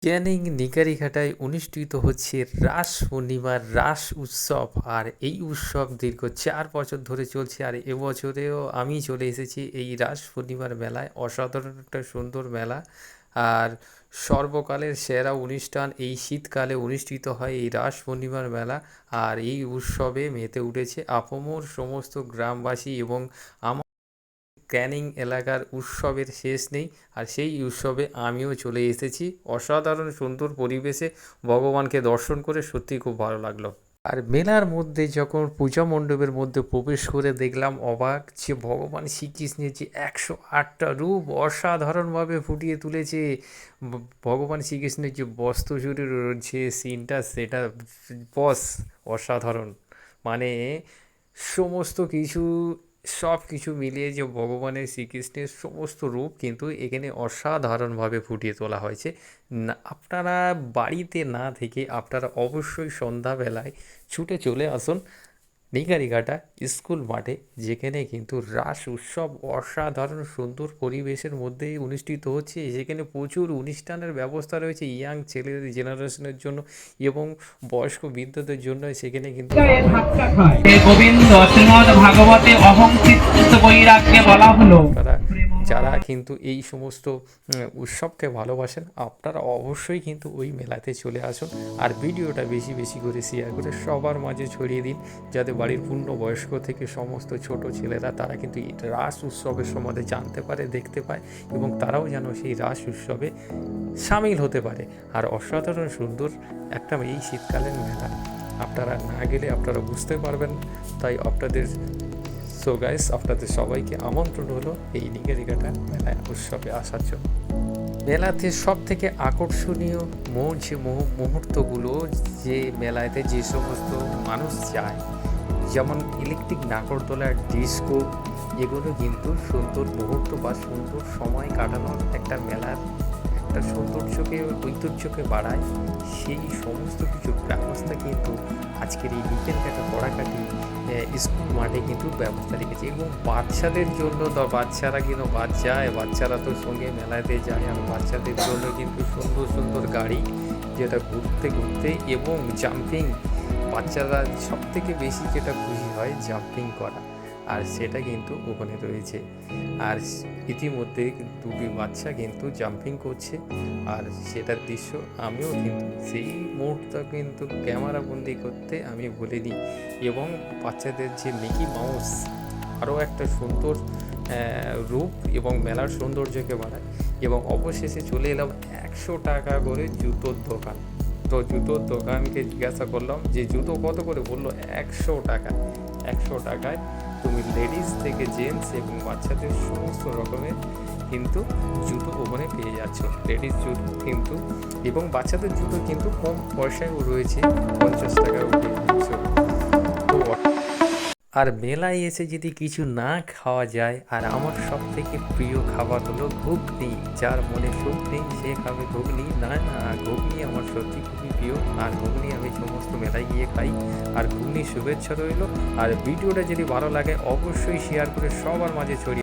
ক্যানিং নিকারিঘাটায় অনুষ্ঠিত হচ্ছে রাস পূর্ণিমার রাস উৎসব। আর এই উৎসব দীর্ঘ 4 বছর ধরে চলছে। আর এবছরেও আমি চলে এসেছি এই রাস পূর্ণিমার মেলায়। অসাধারণ একটা সুন্দর মেলা। আর সর্বকালের সেরা অনুষ্ঠান এই শীতকালে অনুষ্ঠিত হয় এই রাস পূর্ণিমার মেলা। আর এই উৎসবে মেতে উঠেছে আপামর সমস্ত গ্রামবাসী এবং ক্যানিং এলাকার উৎসবের শেষ নেই। আর সেই উৎসবে আমিও চলে এসেছি। অসাধারণ সুন্দর পরিবেশে ভগবানকে দর্শন করে সত্যি খুব ভালো লাগলো। আর মেলার মধ্যে যখন পূজা মণ্ডপের মধ্যে প্রবেশ করে দেখলাম অবাক, যে ভগবান শ্রীকৃষ্ণের যে 108টা রূপ অসাধারণভাবে ফুটিয়ে তুলেছে। ভগবান শ্রীকৃষ্ণের যে বস্ত্র জুড়ে যে সিনটা, সেটা বস অসাধারণ। মানে সমস্ত কিছু, সব কিছু মিলিয়ে যে ভগবানের শ্রীকৃষ্ণের সমস্ত রূপ কিন্তু এখানে অসাধারণভাবে ফুটিয়ে তোলা হয়েছে। না, আপনারা বাড়িতে না থেকে আপনারা অবশ্যই সন্ধ্যাবেলায় ছুটে চলে আসুন নিগারিঘাটা স্কুল মাঠে, যেখানে কিন্তু রাস উৎসব অসাধারণ সুন্দর পরিবেশের মধ্যেই অনুষ্ঠিত হচ্ছে। যেখানে প্রচুর অনুষ্ঠানের ব্যবস্থা রয়েছে ইয়াং ছেলেদের জেনারেশনের জন্য এবং বয়স্ক বৃদ্ধদের জন্য। সেখানে কিন্তু গোবিন্দ শ্রীমদ ভাগবতে অহং চিত্ত বৈরাগ্যে বলা হলো। আপনারা যারা কিন্তু এই সমস্ত উৎসবকে ভালোবাসেন, আপনারা অবশ্যই কিন্তু ওই মেলাতে চলে আসুন। আর ভিডিওটা বেশি বেশি করে শেয়ার করে সবার মাঝে ছড়িয়ে দিন, যাতে বাড়ির পূর্ণবয়স্ক থেকে সমস্ত ছোট ছেলেরা তারা কিন্তু এই রাস উৎসবের সম্বন্ধে জানতে পারে, দেখতে পায় এবং তারাও যেন সেই রাস উৎসবে সামিল হতে পারে। আর অসাধারণ সুন্দর একটা এই শীতকালের মেলা, আপনারা না গেলে আপনারা বুঝতে পারবেন। তাই আপনাদের গাইস, আপনাদের সবাইকে আমন্ত্রণ হলো এই নিগারিঘাটা মেলায় উৎসবে আসার জন্য। মেলাতে সব থেকে আকর্ষণীয় যে মুহূর্তগুলো, যে মেলাতে যে সমস্ত মানুষ যায়, যেমন ইলেকট্রিক নাগরদোলা, ডিস্কো, এগুলো কিন্তু সুন্দর মুহূর্ত বা সুন্দর সময় কাটানোর একটা মেলার একটা সৌন্দর্যকে, ঐতিহ্যকে বাড়ায়। সেই সমস্ত কিছু ব্যবস্থা কিন্তু আজকের এই নিকেলঘাটা কড়াকাটি স্কুল মাঠে কিন্তু ব্যবস্থা রেখেছে। এবং বাচ্চাদের জন্য তো বাচ্চারা কিন্তু বাচ্চারা তো সঙ্গে মেলাতে যায়। আর বাচ্চাদের জন্য কিন্তু সুন্দর সুন্দর গাড়ি, যেটা ঘুরতে ঘুরতে এবং জাম্পিং, বাচ্চারা সব থেকে বেশি যেটা খুশি হয় জাম্পিং করা, আর সেটা কিন্তু ওখানে রয়েছে। আর ইতিমধ্যে দুটি বাচ্চা কিন্তু জাম্পিং করছে। আর সেটার দৃশ্য আমিও কিন্তু সেই মুহূর্তটা কিন্তু ক্যামেরা বন্দি করতে আমি বলিনি। এবং বাচ্চাদের যে মিকি মাউস, আরও একটা সুন্দর রূপ এবং মেলার সৌন্দর্যকে বাড়ায়। এবং অবশেষে চলে এলাম 100 টাকা করে জুতোর দোকান। তো জুতোর দোকানকে জিজ্ঞাসা করলাম যে জুতো কত করে, বললো 100 টাকা। 100 টাকায় তুমি লেডিস থেকে জেন্টস এবং বাচ্চাদের সমস্ত রকমের কিন্তু জুতো ওখানে পেয়ে যাচ্ছ। লেডিস জুতো কিন্তু এবং বাচ্চাদের জুতো কিন্তু কম পয়সায়ও রয়েছে, 50 টাকাও পেয়ে যাচ্ছ। তো আর মেলায় এসে যদি কিছু না খাওয়া যায়, আর আমার সব থেকে প্রিয় খাবার হলো ঘুগনি। যার মনে সুখ নেই সে খাবে ঘুগনি। না না, ঘুগনি আমার সত্যি খুবই প্রিয়। আর ঘুগনি আমি সমস্ত মেলায় গিয়ে খাই। আর ঘুগনির শুভেচ্ছা রইল। আর ভিডিওটা যদি ভালো লাগে অবশ্যই শেয়ার করে সবার মাঝে ছড়িয়ে